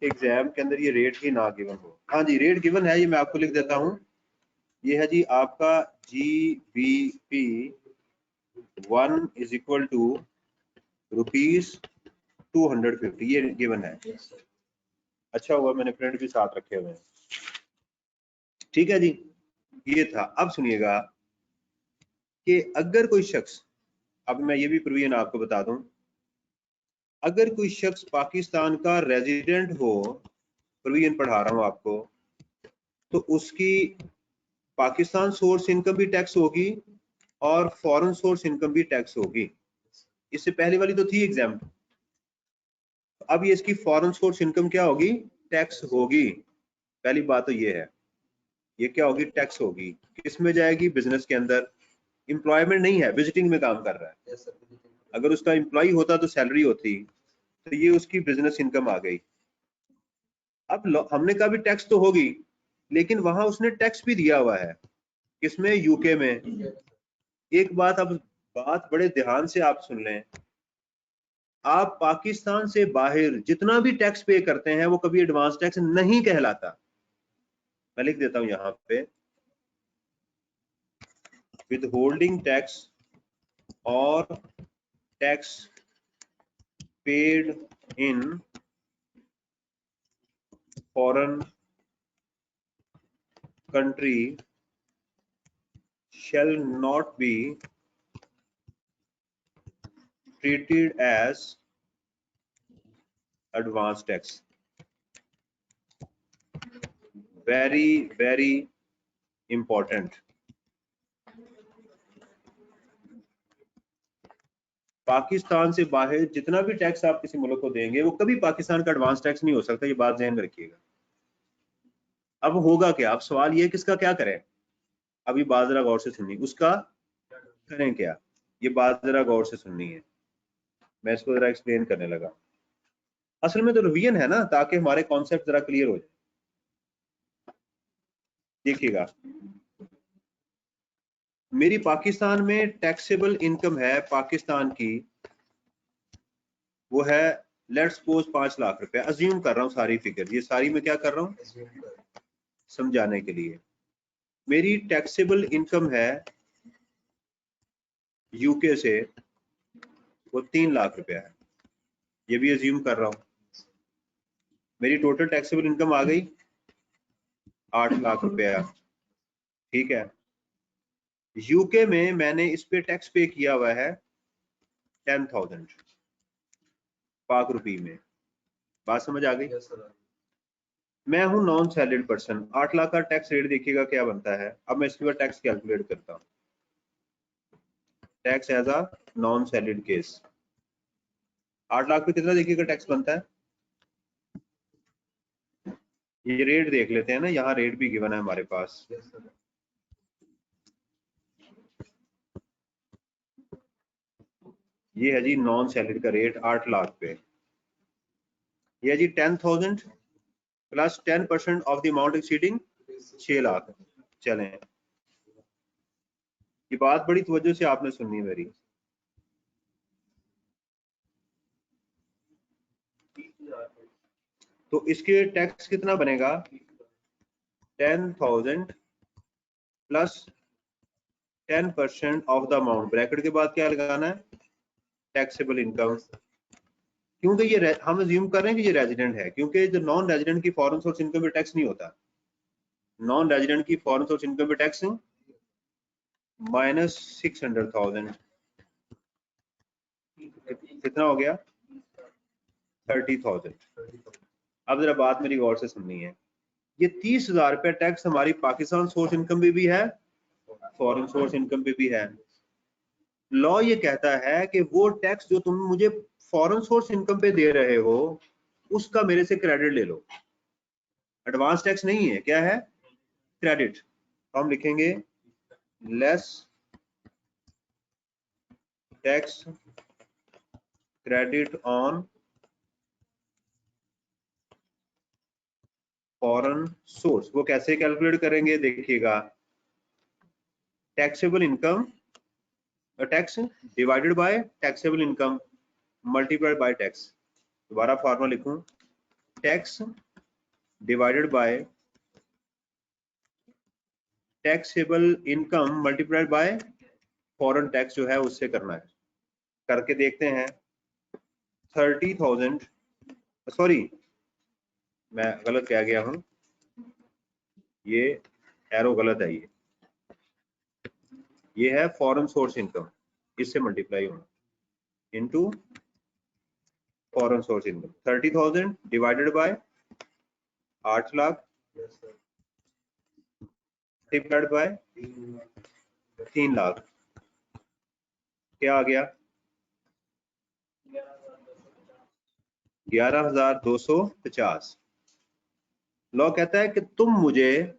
एग्जाम के अंदर ये रेट ही ना गिवन हो। हाँ जी, रेट गिवन है, ये मैं आपको लिख देता हूँ। ये है जी आपका GBP 1 इज इक्वल टू ₹250, ये गिवन है। अच्छा हुआ मैंने प्रिंट भी साथ रखे हुए हैं। ठीक है जी, ये था। अब सुनिएगा कि अगर कोई शख्स, अब मैं ये भी प्रोविजन आपको बता दूं, अगर कोई शख्स पाकिस्तान का रेजिडेंट हो, प्रोविजन पढ़ा रहा हूं आपको, तो उसकी पाकिस्तान सोर्स इनकम भी टैक्स होगी और फॉरेन सोर्स इनकम भी टैक्स होगी। इससे पहले वाली तो थी एग्जाम, अब ये इसकी फॉरेन सोर्स इनकम क्या होगी, टैक्स होगी। पहली बात तो ये है, ये क्या होगी, टैक्स होगी। किस में जाएगी, बिजनेस के अंदर। एम्प्लॉयमेंट नहीं है, विजिटिंग में काम कर रहा है। अगर उसका एम्प्लॉय होता तो सैलरी होती, तो ये उसकी बिजनेस इनकम आ गई। अब हमने कहा भी टैक्स तो होगी, लेकिन वहां उसने टैक्स भी दिया हुआ है, किसमें, यूके में। एक बात, अब बात बड़े ध्यान से आप सुन लें, आप पाकिस्तान से बाहर जितना भी टैक्स पे करते हैं वो कभी एडवांस टैक्स नहीं कहलाता। मैं लिख देता हूं यहां पे, विदहोल्डिंग टैक्स और tax paid in foreign country shall not be treated as advance tax. Very, very important. Pakistan से बाहर जितना भी टैक्स आप किसी मुल्क को देंगे वो कभी पाकिस्तान का एडवांस टैक्स नहीं हो सकता, ये बात ध्यान में रखिएगा। अब होगा क्या, अब सवाल ये किसका क्या करें, अभी बात जरा गौर से सुननी, उसका करें क्या, ये बात जरा गौर से सुननी है। मैं इसको जरा एक्सप्लेन करने लगा। असल में तो रिवीजन है ना, ताकि हमारे कॉन्सेप्ट जरा क्लियर हो जाए। देखिएगा, मेरी पाकिस्तान में टैक्सेबल इनकम है पाकिस्तान की, वो है लेट्स सपोज 5 लाख रुपए, अज्यूम कर रहा हूँ सारी फिगर, ये सारी मैं क्या कर रहा हूँ समझाने के लिए। मेरी टैक्सेबल इनकम है यूके से, वो 3 लाख रुपया है, ये भी अज्यूम कर रहा हूँ। मेरी टोटल टैक्सेबल इनकम आ गई 8 लाख रुपया, ठीक है। यूके में मैंने इस पे टैक्स पे किया हुआ है 10,000 पाक रुपी में। बात समझ आ गई। मैं हूं नॉन सैलरीड पर्सन, 8 लाख का टैक्स रेट देखिएगा क्या बनता है। अब मैं इसके बाद टैक्स कैलकुलेट करता हूँ, tax as a non salaried case. 8 lakh पे कितना देखिएगा टैक्स बनता है, ये रेट देख लेते हैं ना, यहाँ रेट भी गिवन है हमारे पास। ये है जी नॉन सैलरी का रेट 8 लाख पे, ये है जी 10,000 plus 10% of the amount exceeding 6 lakh. चलें, ये बात बड़ी तवज्जो से आपने सुननी है मेरी। तो इसके टैक्स कितना बनेगा, 10,000 plus 10% of the amount, bracket के बाद क्या लगाना है, टैक्सेबल इनकम। क्योंकि ये हम अज्यूम कर रहे हैं कि ये रेजिडेंट है, क्योंकि जो नॉन रेजिडेंट की फॉरेन सोर्स इनकम पे टैक्स नहीं होता। नॉन रेजिडेंट की फॉरेन सोर्स इनकम पे टैक्स -600,000, कितना हो गया, 30,000। अब जरा बात मेरी गौर से सुननी है, ये 30,000 रुपया टैक्स हमारी पाकिस्तान सोर्स इनकम पे भी है, फॉरेन सोर्स इनकम पे भी है। लॉ ये कहता है कि वो टैक्स जो तुम मुझे फॉरेन सोर्स इनकम पे दे रहे हो उसका मेरे से क्रेडिट ले लो। एडवांस टैक्स नहीं है, क्या है, क्रेडिट। तो हम लिखेंगे less tax credit on foreign source. वो कैसे कैलकुलेट करेंगे, देखिएगा, taxable income, tax divided by taxable income multiplied by tax. दोबारा फॉर्मूला लिखूं, tax divided by taxable income multiplied by foreign tax जो है उससे करना है। करके देखते हैं। 30,000 सॉरी मैं गलत कह गया हूं, ये एरो गलत है, ये है फॉरेन सोर्स इनकम, इससे मल्टीप्लाई होना into foreign source income. 30,000 divided by 8 lakh multiplied by 3 lakh, क्या आ गया? 11,250। लॉ कहता है कि तुम मुझे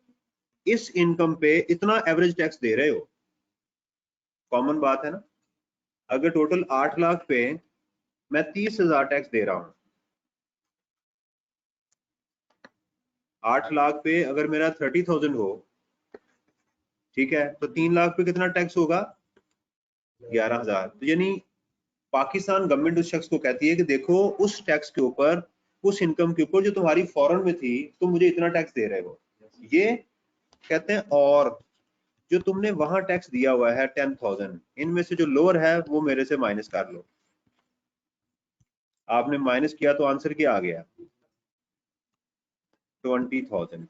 इस इनकम पे इतना एवरेज टैक्स दे रहे हो। कॉमन बात है ना, अगर टोटल 8 लाख पे मैं 30,000 टैक्स दे रहा हूं, 8 लाख पे अगर मेरा 30,000 हो, ठीक है, तो 3 लाख पे कितना टैक्स होगा? 11,000। तो यानी पाकिस्तान गवर्नमेंट उस शख्स को कहती है कि देखो उस टैक्स के ऊपर, उस इनकम के ऊपर जो तुम्हारी फॉरेन में थी, तुम मुझे इतना टैक्स दे रहे हो। ये कहते हैं, और जो तुमने वहां टैक्स दिया हुआ है 10,000, इनमें से जो लोअर है वो मेरे से माइनस कर लो। आपने माइनस किया तो आंसर क्या आ गया? 20,000।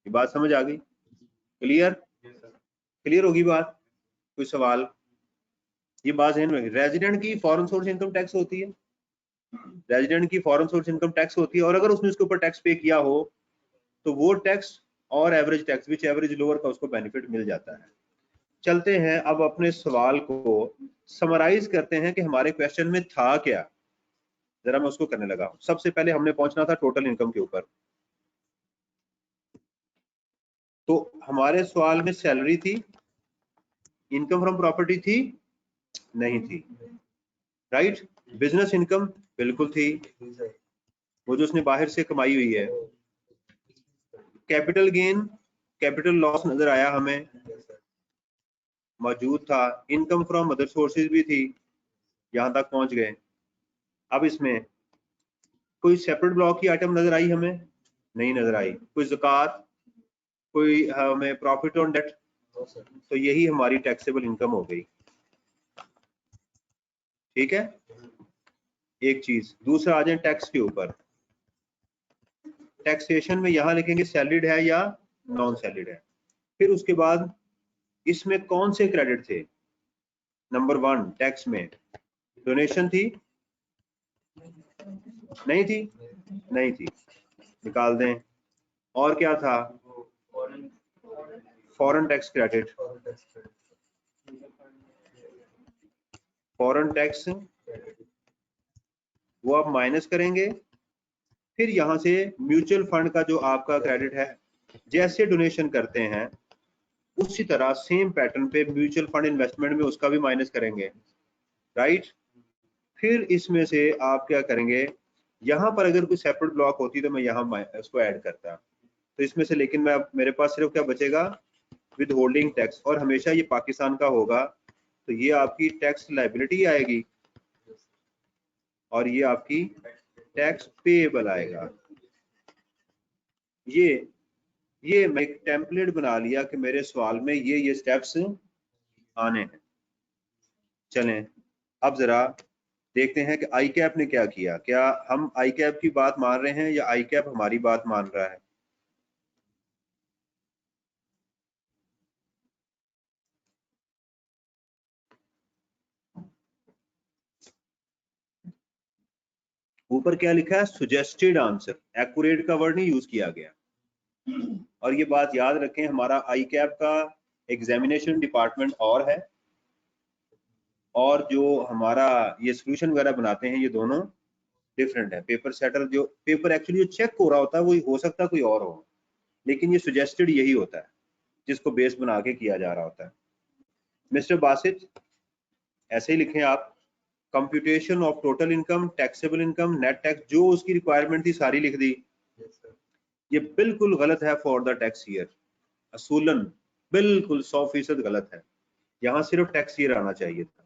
ये बात समझ आ गई? क्लियर? क्लियर होगी बात? कोई सवाल? ये बात है, रेजिडेंट की फॉरेन सोर्स इनकम टैक्स होती है, रेजिडेंट की फॉरेन सोर्स इनकम टैक्स होती है, और अगर उसने उसके ऊपर टैक्स पे किया हो तो वो टैक्स और एवरेज टैक्स, विच एवरेज लोअर का उसको बेनिफिट मिल जाता है। चलते हैं अब अपने सवाल को समराइज करते हैं कि हमारे क्वेश्चन में था क्या। जरा मैं उसको करने लगा हूं। सबसे पहले हमने पहुंचना था टोटल इनकम के ऊपर। तो हमारे सवाल में सैलरी थी, इनकम फ्रॉम प्रॉपर्टी थी? नहीं थी, राइट। बिजनेस इनकम बिल्कुल थी, वो जो उसने बाहर से कमाई हुई है। कैपिटल गेन, कैपिटल लॉस नजर आया हमें, मौजूद था। इनकम फ्रॉम अदर सोर्सेज भी थी, यहां तक पहुंच गए। अब इसमें कोई सेपरेट ब्लॉक की आइटम नजर आई हमें? नहीं नजर आई। कोई ज़कात, कोई हमें प्रॉफिट ऑन डेट, तो यही हमारी टैक्सेबल इनकम हो गई। ठीक है, एक चीज। दूसरा आ जाए टैक्स के ऊपर। टैक्सेशन में यहां लिखेंगे सैलरीड है या नॉन सैलरीड है। फिर उसके बाद इसमें कौन से क्रेडिट थे? नंबर 1 टैक्स में डोनेशन थी? नहीं थी, नहीं थी, निकाल दें। और क्या था? Foreign tax credit, foreign tax वो आप माइनस करेंगे। फिर यहां से म्यूचुअल फंड का जो आपका क्रेडिट है, जैसे डोनेशन करते हैं उसी तरह सेम पैटर्न पे म्यूचुअल फंड इन्वेस्टमेंट में उसका भी माइनस करेंगे, राइट। फिर इसमें से आप क्या करेंगे, यहां पर अगर कोई सेपरेट ब्लॉक होती तो मैं यहां उसको ऐड करता, तो इसमें से, लेकिन मैं मेरे पास सिर्फ क्या बचेगा? विद होल्डिंग टैक्स, और हमेशा ये पाकिस्तान का होगा, तो ये आपकी टैक्स लायबिलिटी आएगी और ये आपकी टैक्स पेएबल आएगा। ये मैं एक टेम्पलेट बना लिया कि मेरे सवाल में ये स्टेप्स आने हैं। चलें अब जरा देखते हैं कि आई कैप ने क्या किया। क्या हम आई कैप की बात मान रहे हैं या आई कैप हमारी बात मान रहा है? ऊपर क्या लिखा है? सुजेस्टेड आंसर, एक्यूरेट का वर्ड नहीं यूज किया गया। और ये बात याद रखें, हमारा आई कैप का एग्जामिनेशन डिपार्टमेंट और है, और जो हमारा ये सोल्यूशन वगैरह बनाते हैं ये दोनों डिफरेंट है। पेपर सेटर जो पेपर एक्चुअली जो चेक हो रहा होता है वो हो सकता है कोई और हो, लेकिन ये सुजेस्टेड यही होता है जिसको बेस बना के किया जा रहा होता है। मिस्टर बासित ऐसे ही लिखें आप, computation of total income, taxable income, net tax, जो उसकी रिक्वायरमेंट थी सारी लिख दी। ये बिल्कुल गलत है फॉर द टैक्स ईयर, असूलन बिल्कुल 100% गलत है। यहाँ सिर्फ टैक्स ईयर आना चाहिए था।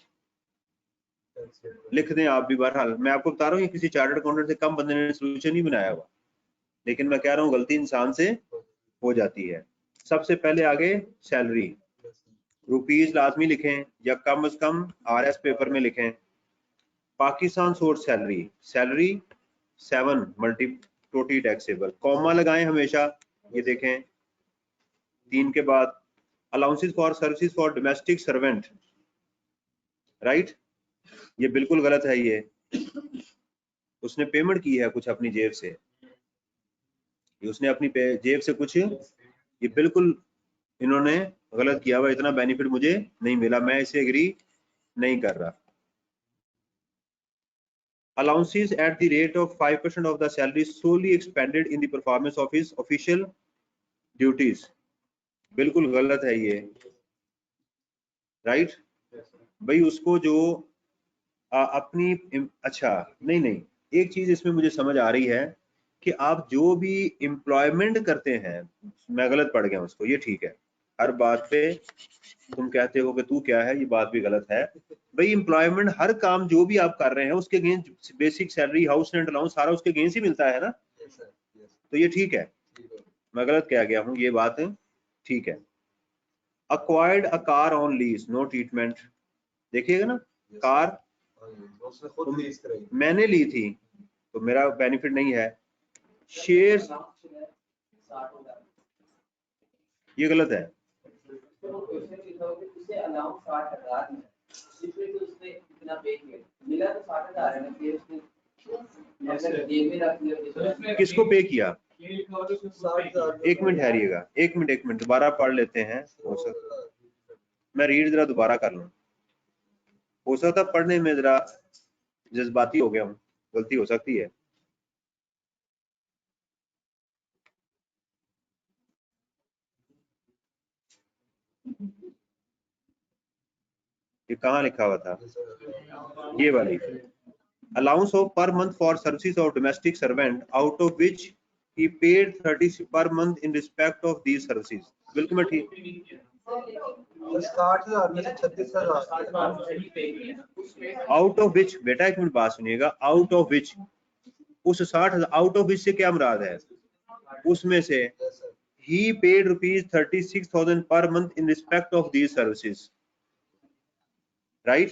लिख दें आप भी। बहरहाल मैं आपको बता रहा हूँ, ये किसी चार्टर्ड अकाउंटेंट से कम बंदे ने सोल्यूशन नहीं बनाया हुआ, लेकिन मैं कह रहा हूँ गलती इंसान से हो जाती है। सबसे पहले आगे सैलरी, रुपीज लाजमी लिखें या कम से कम RS पेपर में लिखें। Pakistan source salary, salary 7 multi totally taxable, comma लगाएं हमेशा। ये देखें 3 के बाद allowances for services for domestic servant, right, ये बिल्कुल गलत है। ये उसने पेमेंट की है कुछ अपनी जेब से, ये उसने अपनी जेब से कुछ, ये बिल्कुल इन्होंने गलत किया हुआ, इतना बेनिफिट मुझे नहीं मिला, मैं इसे एग्री नहीं कर रहा। Allowances at the rate of 5% of the salary solely expended in the performance of his official duties, बिल्कुल गलत है ये, राइट। भाई उसको जो अपनी अच्छा नहीं, एक चीज इसमें मुझे समझ आ रही है कि आप जो भी एम्प्लॉयमेंट करते हैं, मैं गलत पढ़ गया उसको, ये ठीक है, हर बात पे तुम कहते हो कि तू क्या है, ये बात भी गलत है। भाई एम्प्लॉयमेंट, हर काम जो भी आप कर रहे हैं उसके against basic salary, house rent allowance, सारा उसके अगेंस्ट ही मिलता है ना, तो ये ठीक है, मैं गलत कह गया हूँ, ये बात ठीक है। Acquired a car on lease, no treatment, देखिएगा ना, कार मैंने ली थी तो मेरा बेनिफिट नहीं है। शेयर्स, ये गलत है। किसको पे किया? एक मिनट ठहरिएगा, एक मिनट दोबारा पढ़ लेते हैं, हो सकता मैं रीड जरा दोबारा कर लूं, हो सकता पढ़ने में जरा जज्बाती हो गया हूँ, गलती हो सकती है। ये कहाँ लिखा हुआ था? ये वाली, allowance of per month for services of domestic servant out of which he paid 30 per month in respect of these services, बिल्कुल मैं ठीक। 60,000 में से 36,000 आउट ऑफ विच, बेटा एक मिनट बात सुनिएगा, आउट ऑफ विच, उस 60,000 आउट ऑफ विच से क्या मुराद है? उसमें से he paid rupees 36,000 per month in respect of these services, right?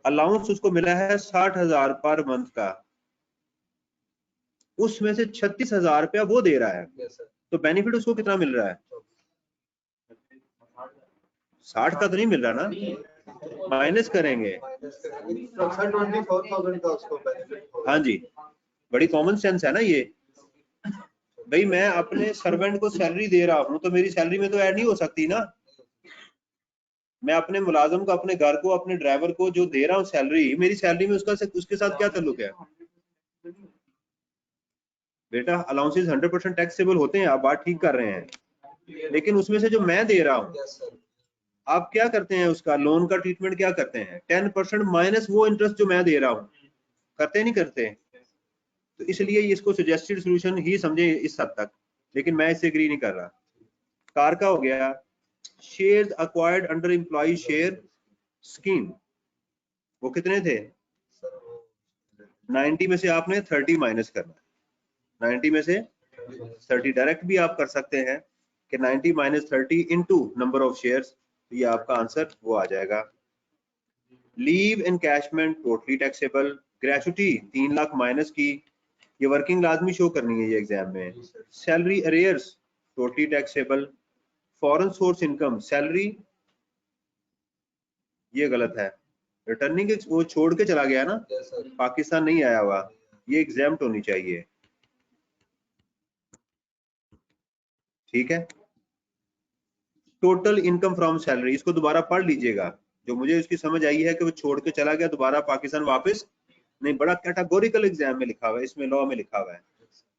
Allowance उसको मिला है 60,000 पर मंथ का, उसमें से 36,000 रुपया वो दे रहा है, तो बेनिफिट उसको कितना मिल रहा है? 60 का तो नहीं मिल रहा ना, माइनस करेंगे। हाँ जी, बड़ी कॉमन सेंस है ना ये। भाई मैं अपने सर्वेंट को सैलरी दे रहा हूँ तो मेरी सैलरी में तो ऐड नहीं हो सकती ना, मैं अपने मुलाजिम को, अपने घर को, अपने ड्राइवर को जो दे रहा हूँ सैलरी, मेरी सैलरी में उसके साथ क्या ताल्लुक है? बेटा अलाउंसेस 100% टैक्सेबल होते हैं, आप बात ठीक कर रहे हैं, लेकिन उसमें से जो मैं दे रहा हूँ, आप क्या करते हैं, उसका लोन का ट्रीटमेंट क्या करते हैं? 10% माइनस वो इंटरेस्ट जो मैं दे रहा हूँ, करते नहीं करते? तो इसलिए इसको सजेस्टेड सोल्यूशन ही समझे इस हद तक, लेकिन मैं इससे एग्री नहीं कर रहा। कार का हो गया, shares acquired under employ share scheme, वो कितने थे? 90 में से आपने 30 माइनस करना, 90 में से 30, डायरेक्ट भी आप कर सकते हैं कि 90 minus 30 into number of shares, तो ये आपका आंसर वो आ जाएगा। Leave encashment totally taxable, gratuity 3 lakh minus की, ये वर्किंग लाजमी शो करनी है ये एग्जाम में। Salary arrears totally taxable. Foreign source income salary, ये गलत है, रिटर्निंग वो छोड़ के चला गया ना, पाकिस्तान नहीं आया हुआ, ये एग्जाम्प्ट होनी चाहिए, ठीक है। टोटल इनकम फ्रॉम सैलरी, इसको दोबारा पढ़ लीजिएगा, जो मुझे इसकी समझ आई है कि वो छोड़ के चला गया, दोबारा पाकिस्तान वापस नहीं, बड़ा कैटेगोरिकल एग्जाम में लिखा हुआ है, इसमें लॉ में लिखा हुआ है,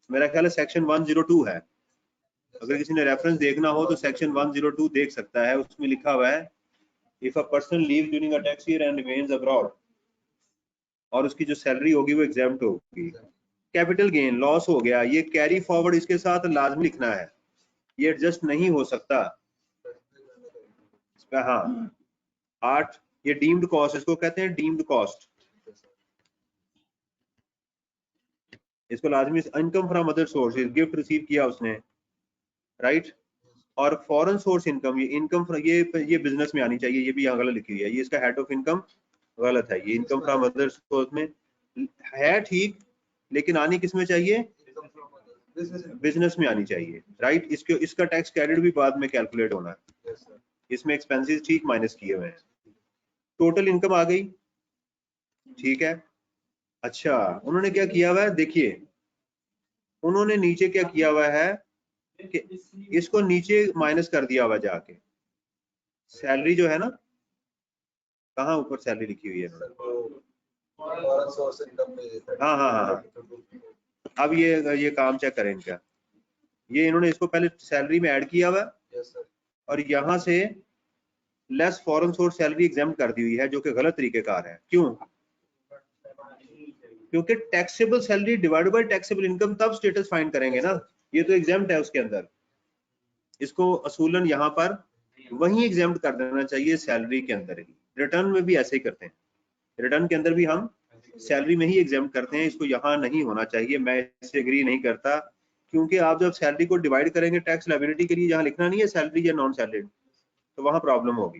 मेरा ख्याल है सेक्शन 102 है, अगर किसी ने रेफरेंस देखना हो तो सेक्शन 102 देख सकता है, उसमें लिखा हुआ है if a person leave during a tax year and remains abroad, और उसकी जो सैलरी होगी वो एग्जाम्प्ट होगी। कैपिटल गेन लॉस हो गया, ये कैरी फॉरवर्ड इसके साथ लाजमी लिखना है, ये एडजस्ट नहीं हो सकता। हाँ 8, ये डीम्ड कॉस्ट, इसको कहते हैं डीम्ड कॉस्ट, इसको लाजमी income from other sources, gift receive किया उसने, राइट। और फॉरेन सोर्स इनकम, ये इनकम ये बिजनेस में आनी चाहिए, ये भी यहाँ गलत लिखी हुई है, ये इसका हेड ऑफ इनकम गलत है, ये इनकम फ्रॉम अदर सोर्स में है ठीक, लेकिन आनी किस में चाहिए, बिजनेस में आनी चाहिए, राइट। इसका टैक्स क्रेडिट भी बाद में कैलकुलेट होना है, इसमें एक्सपेंसेस ठीक माइनस किए हुए हैं। टोटल इनकम आ गई, ठीक है। अच्छा, उन्होंने क्या किया हुआ है, देखिए उन्होंने नीचे क्या किया हुआ है कि इसको नीचे माइनस कर दिया हुआ जाके, सैलरी जो है ना, कहाँ ऊपर सैलरी लिखी हुई है, हाँ हाँ हाँ, अब ये काम चेक करें इनका, ये इन्होंने इसको पहले सैलरी में ऐड किया हुआ है और यहाँ से less foreign source salary exam कर दी हुई है, जो कि गलत तरीकेकार है। क्यों? क्योंकि taxable salary divided by taxable income तब स्टेटस फाइंड करेंगे ना, ये तो एग्जाम्प्ट है उसके अंदर, इसको असूलन यहाँ पर वही एग्जाम्प्ट कर देना चाहिए सैलरी के अंदर ही। रिटर्न में भी ऐसे ही करते हैं, रिटर्न के अंदर भी हम सैलरी में ही एग्जाम्प्ट करते हैं, इसको यहाँ नहीं होना चाहिए, मैं इससे एग्री नहीं करता, क्योंकि आप जब सैलरी को डिवाइड करेंगे टैक्स लायबिलिटी के लिए, जहाँ लिखना नहीं है सैलरी या नॉन सैलरी, तो वहां प्रॉब्लम होगी।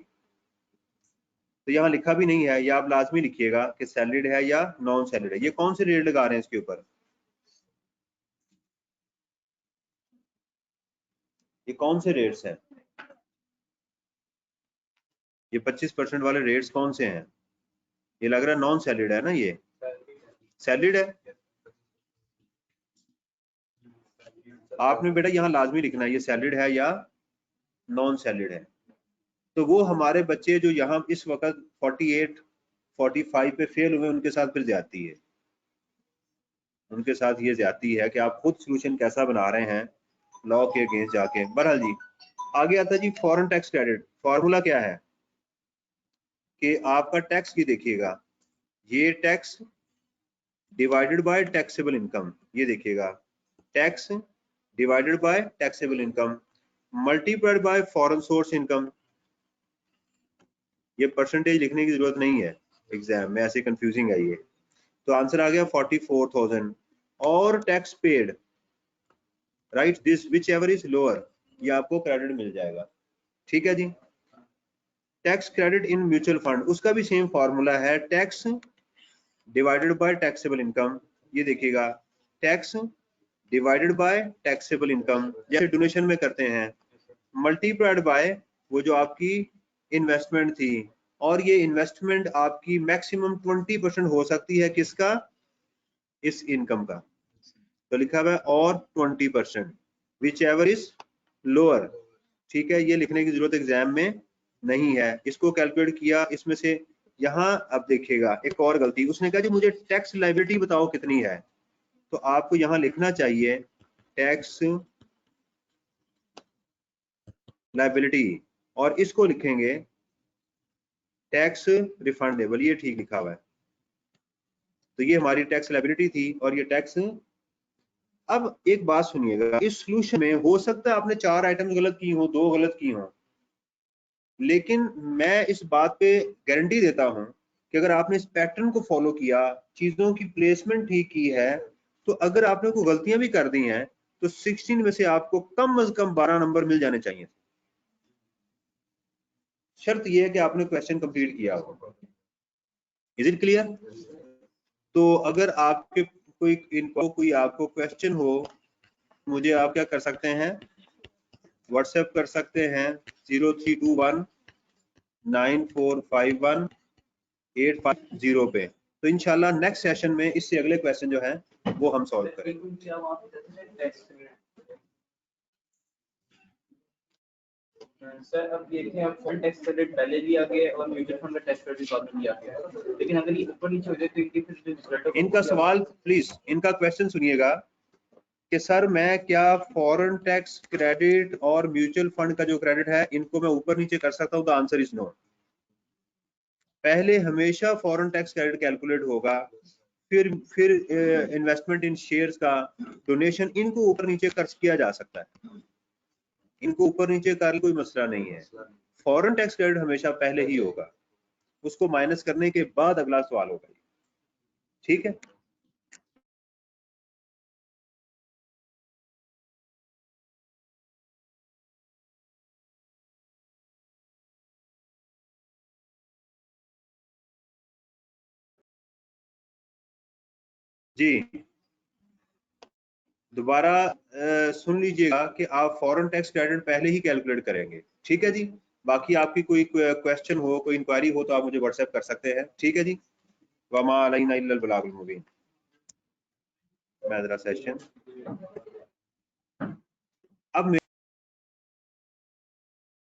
तो यहाँ लिखा भी नहीं है, या आप लाजमी लिखिएगा कि सैलरीड है या नॉन सैलरीड है। ये कौन से रेट लगा रहे हैं इसके ऊपर, ये कौन से रेट्स हैं, ये 25% वाले रेट्स कौन से हैं? ये लग रहा है नॉन सैलरीड है ना, ये सैलरीड है। आपने बेटा यहाँ लाजमी लिखना है ये सैलरीड है या नॉन सैलरीड है। तो वो हमारे बच्चे जो यहाँ इस वक्त 48 45 पे फेल हुए, उनके साथ फिर ज्यादती है, उनके साथ ये ज्यादती है कि आप खुद सोल्यूशन कैसा बना रहे हैं लॉ के अगेंस्ट जाके। बहरहाल जी, आगे आता है जी फॉरेन टैक्स क्रेडिट। फॉर्मूला क्या है कि आपका टैक्स की देखिएगा, ये tax divided by taxable income, ये देखिएगा tax divided by taxable income multiplied by foreign source income. ये परसेंटेज लिखने की जरूरत नहीं है एग्जाम में, ऐसे कंफ्यूजिंग है ये। तो आंसर आ गया 44,000 और tax paid, right, this whichever is lower, ये आपको क्रेडिट मिल जाएगा। ठीक है जी। Tax credit in mutual fund, उसका भी सेम फॉर्मूला है, tax divided by taxable income, ये देखिएगा tax divided by taxable income, जैसे डोनेशन में करते हैं, मल्टीप्लाइड बाय वो जो आपकी इन्वेस्टमेंट थी, और ये इन्वेस्टमेंट आपकी मैक्सिमम 20% हो सकती है, किसका, इस इनकम का। तो लिखा हुआ है और 20%, विच एवर इज लोअर। ठीक है, ये लिखने की जरूरत एग्जाम में नहीं है, इसको कैलकुलेट किया इसमें से। यहाँ अब देखिएगा एक और गलती, उसने कहा जी मुझे टैक्स लायबिलिटी बताओ कितनी है, तो आपको यहाँ लिखना चाहिए टैक्स लायबिलिटी, और इसको लिखेंगे टैक्स रिफंडेबल, ये ठीक लिखा हुआ है। तो ये हमारी टैक्स लायबिलिटी थी और ये टैक्स। अब एक बात सुनिएगा, इस सॉल्यूशन में हो सकता है आपने 4 आइटम्स गलत की हो, 2 गलत की हो, लेकिन मैं इस बात पे गारंटी देता हूं कि अगर आपने इस पैटर्न को फॉलो किया, चीजों की प्लेसमेंट ठीक की है, तो अगर आपने कोई गलतियां भी कर दी हैं तो 16 में से आपको कम से कम 12 नंबर मिल जाने चाहिए। शर्त यह है कि आपने क्वेश्चन कंप्लीट किया हो। Is it clear? तो अगर आपके कोई आपको क्वेश्चन हो, मुझे आप क्या कर सकते हैं, व्हाट्सएप कर सकते हैं 0321 9451 850 पे। तो इंशाल्लाह नेक्स्ट सेशन में इससे अगले क्वेश्चन जो है वो हम सॉल्व करेंगे। सर अब देखें, अब फंड टैक्स क्रेडिट पहले भी आ गया और म्यूचुअल फंड का टैक्स क्रेडिट बाद में भी आ गया, लेकिन अगर ये ऊपर नीचे हो जाए तो इनके फिर रिजल्ट इनका सवाल प्लीज, इनका क्वेश्चन सुनिएगा कि सर मैं क्या फॉरेन टैक्स क्रेडिट और म्यूचुअल फंड का जो क्रेडिट है इनको मैं ऊपर नीचे कर सकता हूँ? तो आंसर इज नो। पहले हमेशा फॉरेन टैक्स क्रेडिट कैलकुलेट होगा, फिर इन्वेस्टमेंट इन शेयर्स का, डोनेशन, इनको ऊपर नीचे कर किया जा सकता है, इनको ऊपर नीचे कर कोई मसला नहीं है। फॉरेन टैक्स क्रेडिट हमेशा पहले ही होगा, उसको माइनस करने के बाद अगला सवाल होगा। ठीक है। जी दोबारा सुन लीजिएगा कि आप फॉरेन टैक्स क्रेडिट पहले ही कैलकुलेट करेंगे, ठीक है जी। बाकी आपकी कोई क्वेश्चन हो, कोई इंक्वायरी हो तो आप मुझे व्हाट्सएप कर सकते हैं, ठीक है जी। वमा अलैना इल्लल बलागुल मुबीन। मैं जरा सेशन